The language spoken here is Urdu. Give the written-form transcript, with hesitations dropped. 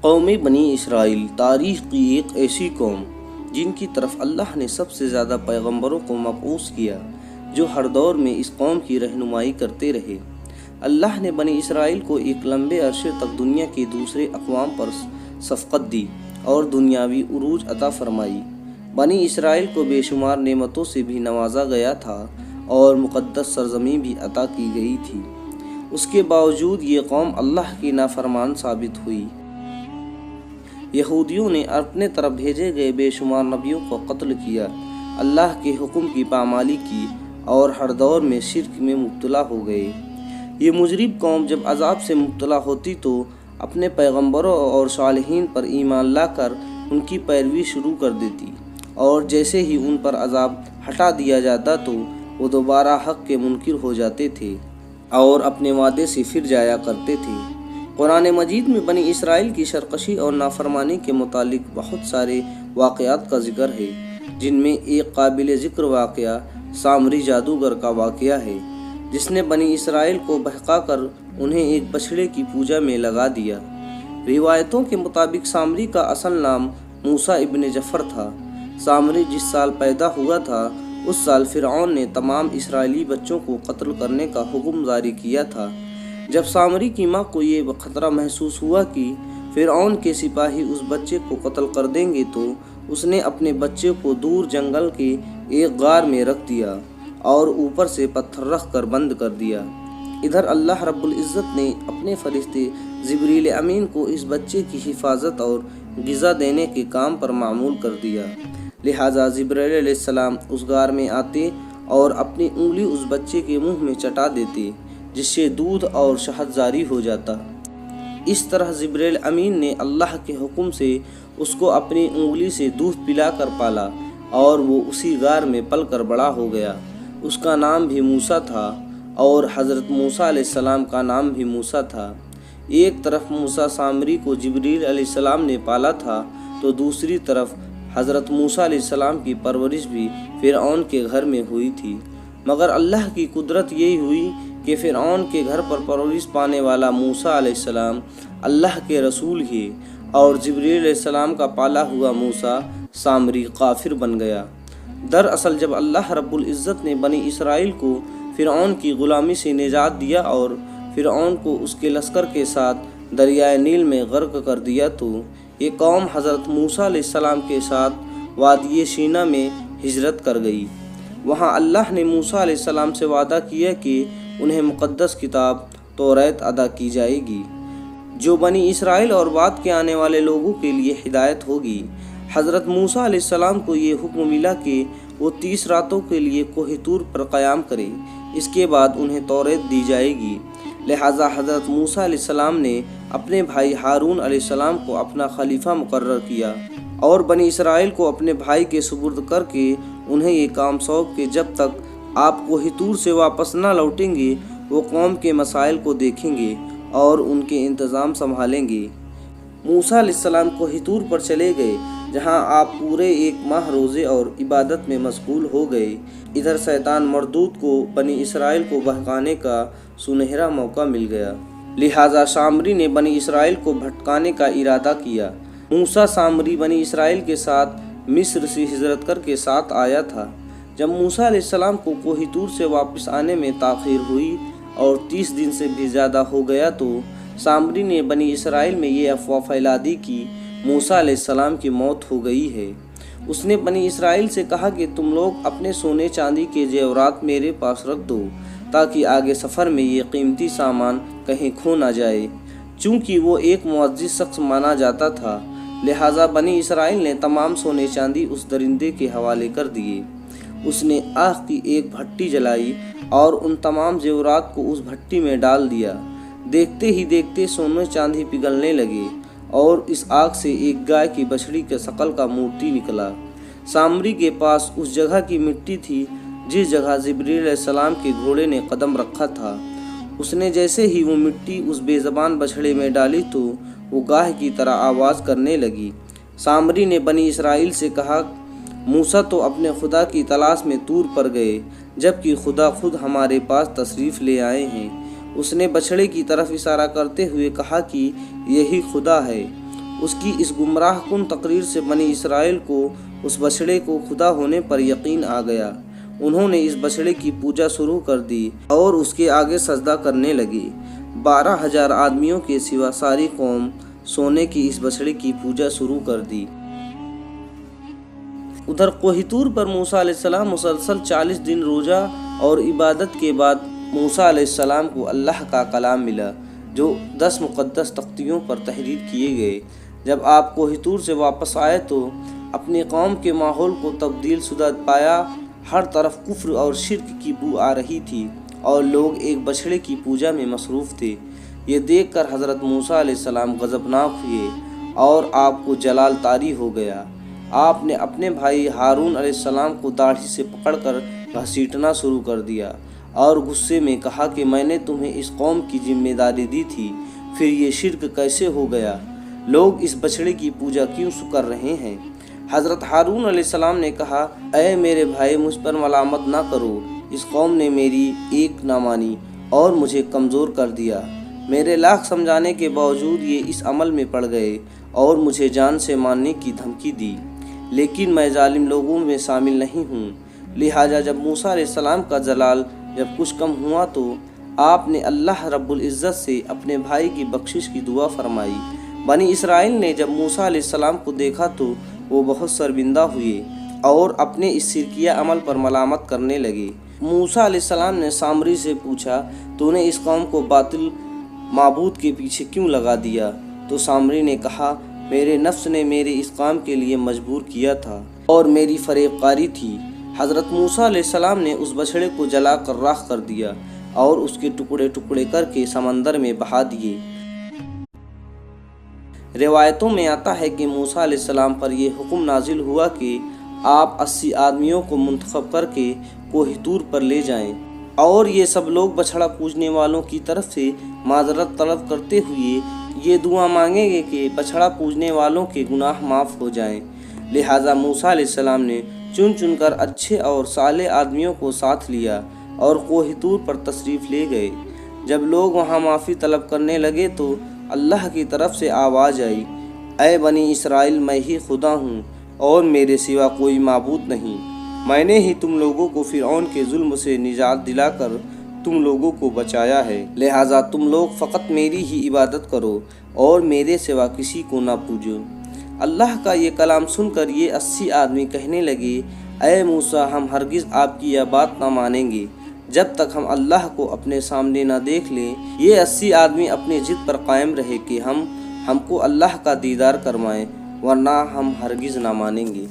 قوم بنی اسرائیل تاریخ کی ایک ایسی قوم جن کی طرف اللہ نے سب سے زیادہ پیغمبروں کو مبعوث کیا، جو ہر دور میں اس قوم کی رہنمائی کرتے رہے۔ اللہ نے بنی اسرائیل کو ایک لمبے عرصے تک دنیا کے دوسرے اقوام پر شفقت دی اور دنیاوی عروج عطا فرمائی۔ بنی اسرائیل کو بے شمار نعمتوں سے بھی نوازا گیا تھا اور مقدس سرزمین بھی عطا کی گئی تھی۔ اس کے باوجود یہ قوم اللہ کی نافرمان ثابت ہوئی۔ یہودیوں نے اپنے طرف بھیجے گئے بے شمار نبیوں کو قتل کیا، اللہ کے حکم کی پامالی کی اور ہر دور میں شرک میں مبتلا ہو گئے۔ یہ مجرم قوم جب عذاب سے مبتلا ہوتی تو اپنے پیغمبروں اور صالحین پر ایمان لا کر ان کی پیروی شروع کر دیتی، اور جیسے ہی ان پر عذاب ہٹا دیا جاتا تو وہ دوبارہ حق کے منکر ہو جاتے تھے اور اپنے وعدے سے پھر جایا کرتے تھے۔ قرآن مجید میں بنی اسرائیل کی سرکشی اور نافرمانی کے متعلق بہت سارے واقعات کا ذکر ہے، جن میں ایک قابل ذکر واقعہ سامری جادوگر کا واقعہ ہے، جس نے بنی اسرائیل کو بہکا کر انہیں ایک بچھڑے کی پوجا میں لگا دیا۔ روایتوں کے مطابق سامری کا اصل نام موسیٰ ابن جعفر تھا۔ سامری جس سال پیدا ہوا تھا اس سال فرعون نے تمام اسرائیلی بچوں کو قتل کرنے کا حکم جاری کیا تھا۔ جب سامری کی ماں کو یہ خطرہ محسوس ہوا کہ فرعون کے سپاہی اس بچے کو قتل کر دیں گے تو اس نے اپنے بچے کو دور جنگل کے ایک غار میں رکھ دیا اور اوپر سے پتھر رکھ کر بند کر دیا۔ ادھر اللہ رب العزت نے اپنے فرشتے جبریل امین کو اس بچے کی حفاظت اور غذا دینے کے کام پر معمول کر دیا، لہٰذا جبریل علیہ السلام اس غار میں آتے اور اپنی انگلی اس بچے کے منہ میں چٹا دیتے، جس سے دودھ اور شہد جاری ہو جاتا۔ اس طرح جبریل امین نے اللہ کے حکم سے اس کو اپنی انگلی سے دودھ پلا کر پالا اور وہ اسی غار میں پل کر بڑا ہو گیا۔ اس کا نام بھی موسیٰ تھا اور حضرت موسیٰ علیہ السلام کا نام بھی موسیٰ تھا۔ ایک طرف موسیٰ سامری کو جبریل علیہ السلام نے پالا تھا تو دوسری طرف حضرت موسیٰ علیہ السلام کی پرورش بھی فرعون کے گھر میں ہوئی تھی، مگر اللہ کی قدرت یہی ہوئی کہ فرعون کے گھر پر پرورش پانے والا موسیٰ علیہ السلام اللہ کے رسول ہے اور جبریل علیہ السلام کا پالا ہوا موسیٰ سامری کافر بن گیا۔ دراصل جب اللہ رب العزت نے بنی اسرائیل کو فرعون کی غلامی سے نجات دیا اور فرعون کو اس کے لشکر کے ساتھ دریائے نیل میں غرق کر دیا تو یہ قوم حضرت موسیٰ علیہ السلام کے ساتھ وادی سینا میں ہجرت کر گئی۔ وہاں اللہ نے موسیٰ علیہ السلام سے وعدہ کیا کہ انہیں مقدس کتاب توریت عطا کی جائے گی، جو بنی اسرائیل اور بعد کے آنے والے لوگوں کے لیے ہدایت ہوگی۔ حضرت موسیٰ علیہ السلام کو یہ حکم ملا کہ وہ 30 راتوں کے لیے کوہ طور پر قیام کریں، اس کے بعد انہیں توریت دی جائے گی۔ لہٰذا حضرت موسیٰ علیہ السلام نے اپنے بھائی ہارون علیہ السلام کو اپنا خلیفہ مقرر کیا اور بنی اسرائیل کو اپنے بھائی کے سپرد کر کے انہیں یہ کام سونپ کہ جب تک آپ کوہ طور سے واپس نہ لوٹیں گے وہ قوم کے مسائل کو دیکھیں گے اور ان کے انتظام سنبھالیں گے۔ موسیٰ علیہ السلام کوہ طور پر چلے گئے، جہاں آپ پورے 1 ماہ روزے اور عبادت میں مشغول ہو گئے۔ ادھر شیطان مردود کو بنی اسرائیل کو بہکانے کا سنہرا موقع مل گیا، لہٰذا سامری نے بنی اسرائیل کو بھٹکانے کا ارادہ کیا۔ موسیٰ سامری بنی اسرائیل کے ساتھ مصر سے ہجرت کر کے ساتھ آیا تھا۔ جب موسیٰ علیہ السلام کو کوہ طور سے واپس آنے میں تاخیر ہوئی اور 30 دن سے بھی زیادہ ہو گیا تو سامری نے بنی اسرائیل میں یہ افواہ پھیلا دی کہ موسیٰ علیہ السلام کی موت ہو گئی ہے۔ اس نے بنی اسرائیل سے کہا کہ تم لوگ اپنے سونے چاندی کے زیورات میرے پاس رکھ دو تاکہ آگے سفر میں یہ قیمتی سامان کہیں کھو نہ جائے۔ چونکہ وہ ایک معزز شخص مانا جاتا تھا، لہٰذا بنی اسرائیل نے تمام سونے چاندی اس درندے کے حوالے کر دیے۔ اس نے آگ کی ایک بھٹی جلائی اور ان تمام زیورات کو اس بھٹی میں ڈال دیا۔ دیکھتے ہی دیکھتے سونے چاندی پگھلنے لگے اور اس آگ سے ایک گائے کی بچڑی کے شکل کا مورتی نکلا۔ سامری کے پاس اس جگہ کی مٹی تھی جس جگہ جبریل علیہ السلام کے گھوڑے نے قدم رکھا تھا۔ اس نے جیسے ہی وہ مٹی اس بے زبان بچڑے میں ڈالی تو وہ گائے کی طرح آواز کرنے لگی۔ سامری نے بنی اسرائیل سے کہا، موسیٰ تو اپنے خدا کی تلاش میں طور پر گئے، جبکہ خدا خود ہمارے پاس تشریف لے آئے ہیں۔ اس نے بچھڑے کی طرف اشارہ کرتے ہوئے کہا کہ یہی خدا ہے۔ اس کی اس گمراہ کن تقریر سے بنی اسرائیل کو اس بچڑے کو خدا ہونے پر یقین آ گیا۔ انہوں نے اس بچڑے کی پوجا شروع کر دی اور اس کے آگے سجدہ کرنے لگے۔ 12,000 آدمیوں کے سوا ساری قوم سونے کی اس بچڑے کی پوجا شروع کر دی۔ ادھر کوہ طور پر موسیٰ علیہ السلام مسلسل 40 دن روزہ اور عبادت کے بعد موسیٰ علیہ السلام کو اللہ کا کلام ملا، جو 10 مقدس تختیوں پر تحریر کیے گئے۔ جب آپ کوہ طور سے واپس آئے تو اپنی قوم کے ماحول کو تبدیل شدہ پایا۔ ہر طرف کفر اور شرک کی بو آ رہی تھی اور لوگ ایک بچڑے کی پوجا میں مصروف تھے۔ یہ دیکھ کر حضرت موسیٰ علیہ السلام غضبناک ہوئے اور آپ کو جلال طاری ہو گیا۔ آپ نے اپنے بھائی ہارون علیہ السلام کو داڑھی سے پکڑ کر گھسیٹنا شروع کر دیا اور غصے میں کہا کہ میں نے تمہیں اس قوم کی ذمہ داری دی تھی، پھر یہ شرک کیسے ہو گیا؟ لوگ اس بچڑے کی پوجا کیوں کر رہے ہیں؟ حضرت ہارون علیہ السلام نے کہا، اے میرے بھائی، مجھ پر ملامت نہ کرو۔ اس قوم نے میری ایک نہ مانی اور مجھے کمزور کر دیا۔ میرے لاکھ سمجھانے کے باوجود یہ اس عمل میں پڑ گئے اور مجھے جان سے مارنے کی دھمکی دی، لیکن میں ظالم لوگوں میں شامل نہیں ہوں۔ لہٰذا جب موسیٰ علیہ السلام کا جلال جب کچھ کم ہوا تو آپ نے اللہ رب العزت سے اپنے بھائی کی بخشش کی دعا فرمائی۔ بنی اسرائیل نے جب موسیٰ علیہ السلام کو دیکھا تو وہ بہت شرمندہ ہوئے اور اپنے اس شرکیہ عمل پر ملامت کرنے لگے۔ موسیٰ علیہ السلام نے سامری سے پوچھا، تو نے اس قوم کو باطل معبود کے پیچھے کیوں لگا دیا؟ تو سامری نے کہا، میرے نفس نے میرے اس کام کے لیے مجبور کیا تھا اور میری فریب کاری تھی۔ حضرت موسیٰ علیہ السلام نے اس بچڑے کو جلا کر راکھ کر دیا اور اس کے ٹکڑے ٹکڑے کر کے سمندر میں بہا دیے۔ روایتوں میں آتا ہے کہ موسیٰ علیہ السلام پر یہ حکم نازل ہوا کہ آپ 80 آدمیوں کو منتخب کر کے کوہ طور پر لے جائیں اور یہ سب لوگ بچھڑا پوجنے والوں کی طرف سے معذرت طلب کرتے ہوئے یہ دعا مانگیں گے کہ بچھڑا پوجنے والوں کے گناہ معاف ہو جائیں۔ لہٰذا موسیٰ علیہ السلام نے چن چن کر اچھے اور صالح آدمیوں کو ساتھ لیا اور کوہ طور پر تشریف لے گئے۔ جب لوگ وہاں معافی طلب کرنے لگے تو اللہ کی طرف سے آواز آئی، اے بنی اسرائیل، میں ہی خدا ہوں اور میرے سوا کوئی معبود نہیں۔ میں نے ہی تم لوگوں کو فرعون کے ظلم سے نجات دلا کر تم لوگوں کو بچایا ہے، لہٰذا تم لوگ فقط میری ہی عبادت کرو اور میرے سوا کسی کو نہ پوجو۔ اللہ کا یہ کلام سن کر یہ 80 آدمی کہنے لگے، اے موسیٰ، ہم ہرگز آپ کی یہ بات نہ مانیں گے جب تک ہم اللہ کو اپنے سامنے نہ دیکھ لیں۔ یہ 80 آدمی اپنی ضد پر قائم رہے کہ ہم کو اللہ کا دیدار کروائیں، ورنہ ہم ہرگز نہ مانیں گے۔